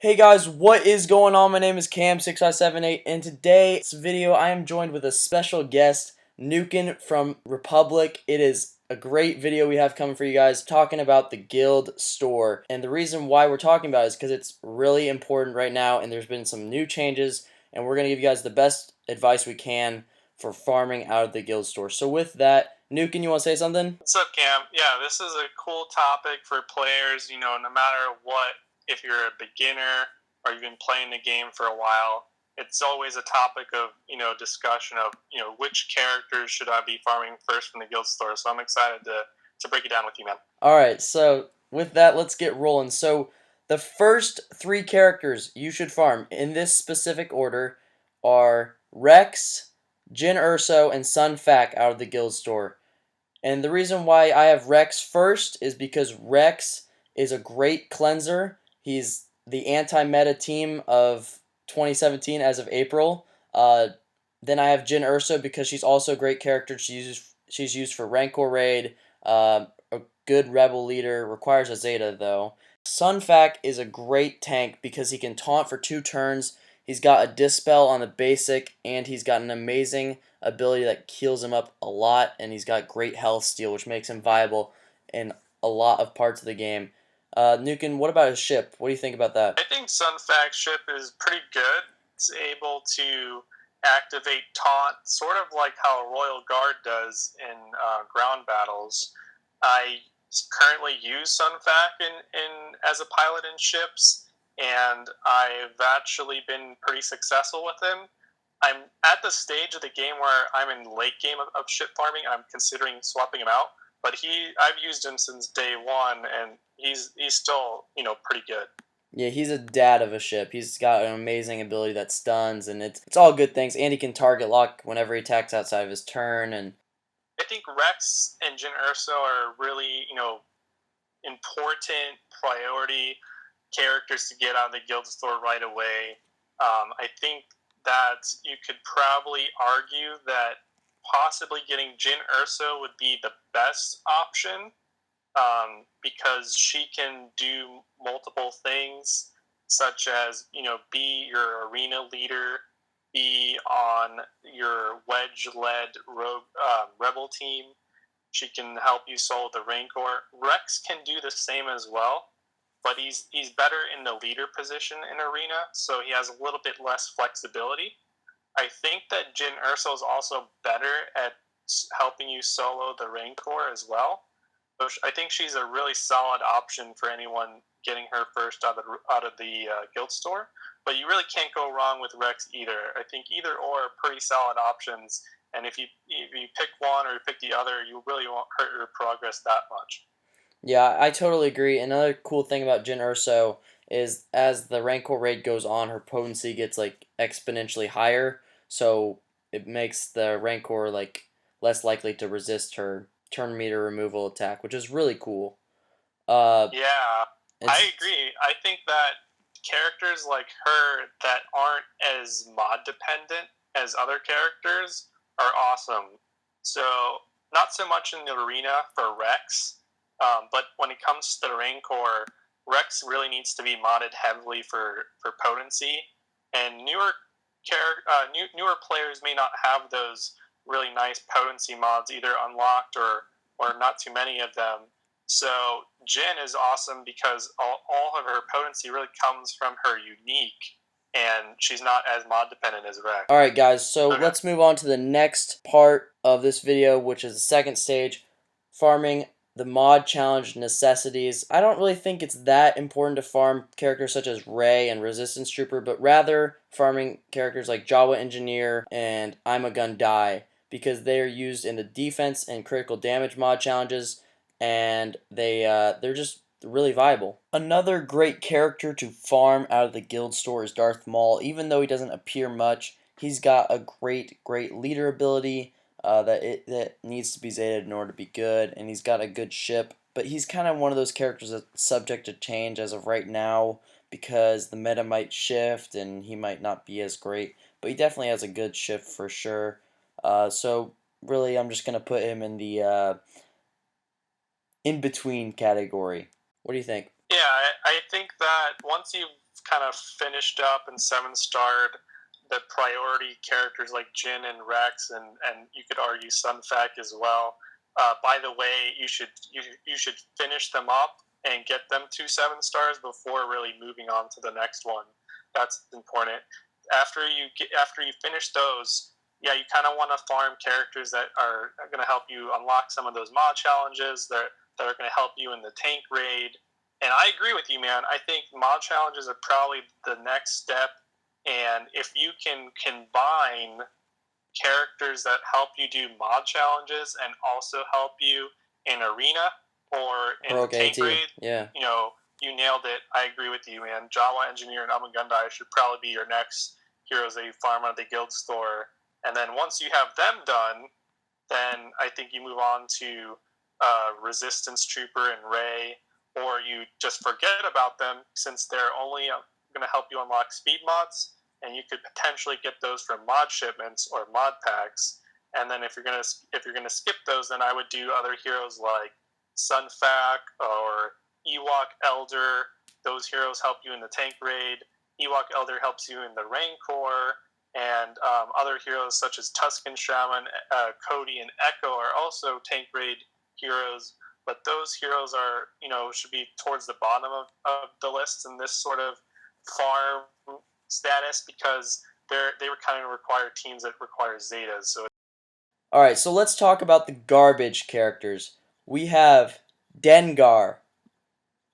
Hey guys, what is going on? My name is Cam6578, and today's video I am joined with a special guest, Nukin from Republic. It is a great video we have coming for you guys talking about the guild store. And the reason why we're talking about it is because it's really important right now, and there's been some new changes, and we're going to give you guys the best advice we can for farming out of the guild store. So with that, Nukin, you want to say something? What's up, Cam? Yeah, this is a cool topic for players, no matter what, if you're a beginner or you've been playing the game for a while, it's always a topic of, discussion of, which characters should I be farming first from the guild store. So I'm excited to break it down with you, man. Alright, so with that, let's get rolling. So the first three characters you should farm in this specific order are Rex, Jin Urso, and Sun Fac out of the guild store. And the reason why I have Rex first is because Rex is a great cleanser. He's the anti-meta team of 2017 as of April. Then I have Jin Urso because she's also a great character. She's used for Rancor Raid, a good rebel leader, requires a Zeta though. Sunfac is a great tank because he can taunt for 2 turns. He's got a Dispel on the basic, and he's got an amazing ability that heals him up a lot, and he's got great health steal, which makes him viable in a lot of parts of the game. Nukin, what about his ship? What do you think about that? I think Sunfac's ship is pretty good. It's able to activate taunt, sort of like how Royal Guard does in ground battles. I currently use Sunfac in as a pilot in ships, and I've actually been pretty successful with him. I'm at the stage of the game where I'm in late game of ship farming. I'm considering swapping him out, but I've used him since day one, and he's still pretty good. Yeah, he's a dad of a ship. He's got an amazing ability that stuns, and it's all good things. And he can target lock whenever he attacks outside of his turn. And I think Rex and Jin Urso are really important priority characters to get out of the guild store right away. I think that you could probably argue that possibly getting Jin Urso would be the best option, because she can do multiple things, such as be your arena leader, be on your wedge-led rebel team. She can help you solo the Rancor. Rex can do the same as well, but he's better in the leader position in arena, so he has a little bit less flexibility. I think that Jin Urso is also better at helping you solo the Rancor as well. So I think she's a really solid option for anyone getting her first out of the guild store. But you really can't go wrong with Rex either. I think either or are pretty solid options. And if you pick one or you pick the other, you really won't hurt your progress that much. yeah, I totally agree. Another cool thing about Jin Urso is as the Rancor raid goes on, her potency gets like exponentially higher, so it makes the Rancor like less likely to resist her turn meter removal attack, which is really cool. Uh, Yeah, I it's agree. I think that characters like her that aren't as mod dependent as other characters are awesome. So, not so much in the arena for Rex, but when it comes to the Rancor, Rex really needs to be modded heavily for potency. And newer players may not have those really nice potency mods either unlocked or not too many of them. So Jin is awesome because all of her potency really comes from her unique, and she's not as mod dependent as Rex. Alright guys, so Okay. let's move on to the next part of this video, which is the second stage, farming the mod challenge necessities. I don't really think it's that important to farm characters such as Ray and Resistance Trooper, but rather farming characters like Jawa Engineer and I'm a Gun Die, because they are used in the defense and critical damage mod challenges, and they're just really viable. Another great character to farm out of the guild store is Darth Maul. Even though he doesn't appear much, he's got a great leader ability that needs to be Zetaed in order to be good, and he's got a good ship. But he's kind of one of those characters that's subject to change as of right now because the meta might shift and he might not be as great. But he definitely has a good ship for sure. So really, I'm just gonna put him in the in between category. What do you think? Yeah, I think that once you've kind of finished up and seven starred the priority characters like Jin and Rex, and you could argue Sunfac as well. By the way, you should finish them up and get them to 7 stars before really moving on to the next one. That's important. After you finish those, yeah, you kind of want to farm characters that are going to help you unlock some of those mod challenges that are going to help you in the tank raid. And I agree with you, man. I think mod challenges are probably the next step. And if you can combine characters that help you do mod challenges and also help you in arena or in the Heroic tank AT, raid, yeah. you know, you nailed it. I agree with you, man. Jawa Engineer and Amagundai should probably be your next heroes that you farm out of the guild store. And then once you have them done, then I think you move on to Resistance Trooper and Ray, or you just forget about them since they're only going to help you unlock speed mods, and you could potentially get those from mod shipments or mod packs. And then if you're gonna skip those, then I would do other heroes like Sunfac or Ewok Elder. Those heroes help you in the tank raid. Ewok Elder helps you in the Rancor, and other heroes such as Tusken Shaman, Cody, and Echo are also tank raid heroes. But those heroes are, should be towards the bottom of the list in this sort of farm status because they were kind of require teams that require Zetas. So Alright, so let's talk about the garbage characters. We have Dengar,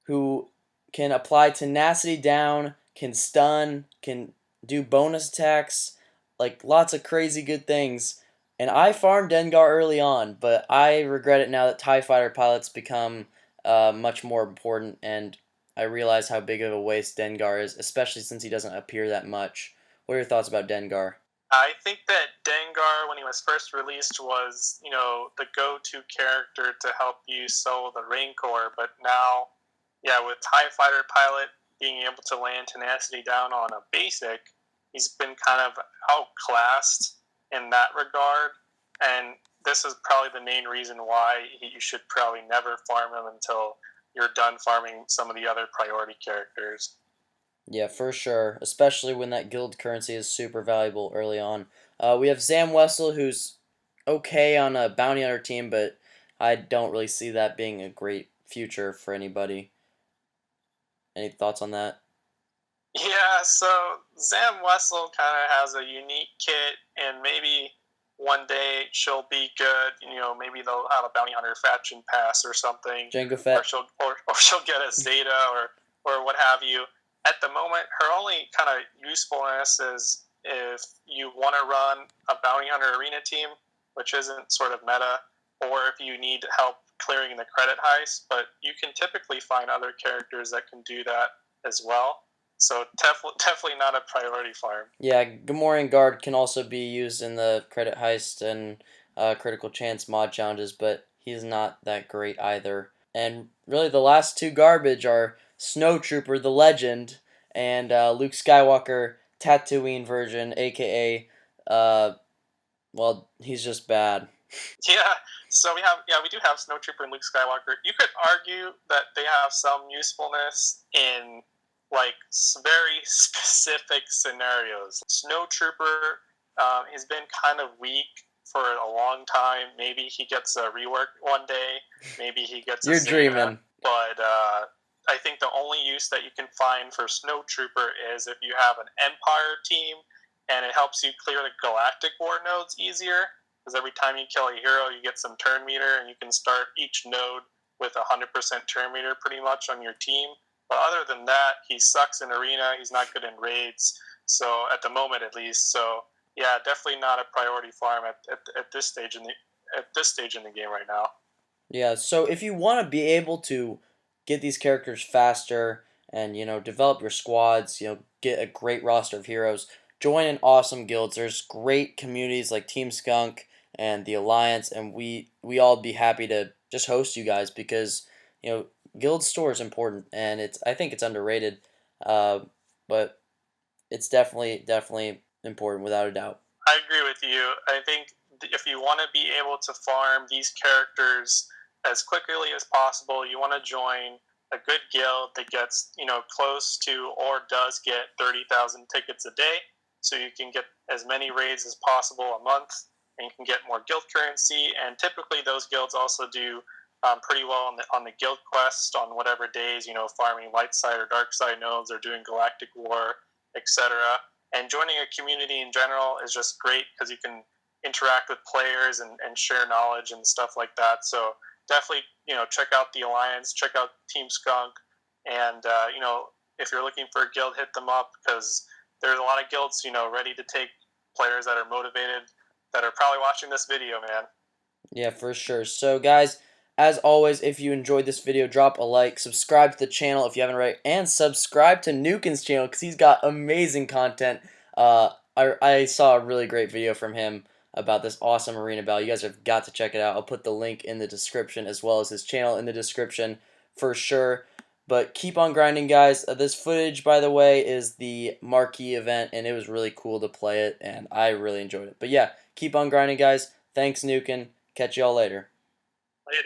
who can apply tenacity down, can stun, can do bonus attacks, like lots of crazy good things. And I farmed Dengar early on, but I regret it now that TIE fighter pilots become much more important, and I realize how big of a waste Dengar is, especially since he doesn't appear that much. What are your thoughts about Dengar? I think that Dengar, when he was first released, was the go-to character to help you solo the Rancor. But now, yeah, with TIE Fighter Pilot being able to land tenacity down on a basic, he's been kind of outclassed in that regard. And this is probably the main reason why you should probably never farm him until you're done farming some of the other priority characters. Yeah, for sure. Especially when that guild currency is super valuable early on. We have Zam Wessel, who's okay on a bounty hunter team, but I don't really see that being a great future for anybody. Any thoughts on that? Yeah, so Zam Wessel kind of has a unique kit, and maybe one day she'll be good. Maybe they'll have a bounty hunter faction pass or something, Jango or Fett? or she'll get a Zeta or what have you. At the moment, her only kind of usefulness is if you want to run a bounty hunter arena team, which isn't sort of meta, or if you need help clearing the credit heist. But you can typically find other characters that can do that as well. So definitely not a priority farm. Yeah, Gamorrean Guard can also be used in the credit heist and critical chance mod challenges, but he's not that great either. And really, the last two garbage are Snowtrooper, the legend, and Luke Skywalker, Tatooine version, aka, well, he's just bad. Yeah, so we do have Snowtrooper and Luke Skywalker. You could argue that they have some usefulness in like very specific scenarios. Snowtrooper has been kind of weak for a long time. Maybe he gets a rework one day. Maybe he gets a You're Zeta. dreaming. But I think the only use that you can find for Snowtrooper is if you have an Empire team and it helps you clear the Galactic War nodes easier because every time you kill a hero, you get some turn meter, and you can start each node with 100% turn meter pretty much on your team. But other than that, he sucks in arena. He's not good in raids. So at the moment, at least. So yeah, definitely not a priority farm at this stage in the game right now. Yeah, so if you want to be able to get these characters faster and, develop your squads, get a great roster of heroes, join in awesome guilds. There's great communities like Team Skunk and the Alliance, and we all be happy to just host you guys because, guild store is important and I think it's underrated. Uh, but it's definitely important without a doubt. I agree with you. I think if you want to be able to farm these characters as quickly as possible, you want to join a good guild that gets close to or does get 30,000 tickets a day, so you can get as many raids as possible a month, and you can get more guild currency. And typically, those guilds also do pretty well on the guild quest on whatever days, farming light side or dark side nodes or doing galactic war, etc. And joining a community in general is just great because you can interact with players and share knowledge and stuff like that. So definitely, check out the Alliance, check out Team Skunk, and if you're looking for a guild, hit them up because there's a lot of guilds, ready to take players that are motivated that are probably watching this video, man. Yeah, for sure. So, guys, as always, if you enjoyed this video, drop a like, subscribe to the channel if you haven't already, and subscribe to Nukin's channel because he's got amazing content. I saw a really great video from him about this awesome arena battle. You guys have got to check it out. I'll put the link in the description as well as his channel in the description for sure. But keep on grinding, guys. This footage, by the way, is the marquee event, and it was really cool to play it, and I really enjoyed it. But yeah, keep on grinding, guys. Thanks, Nukin. Catch y'all later. Later.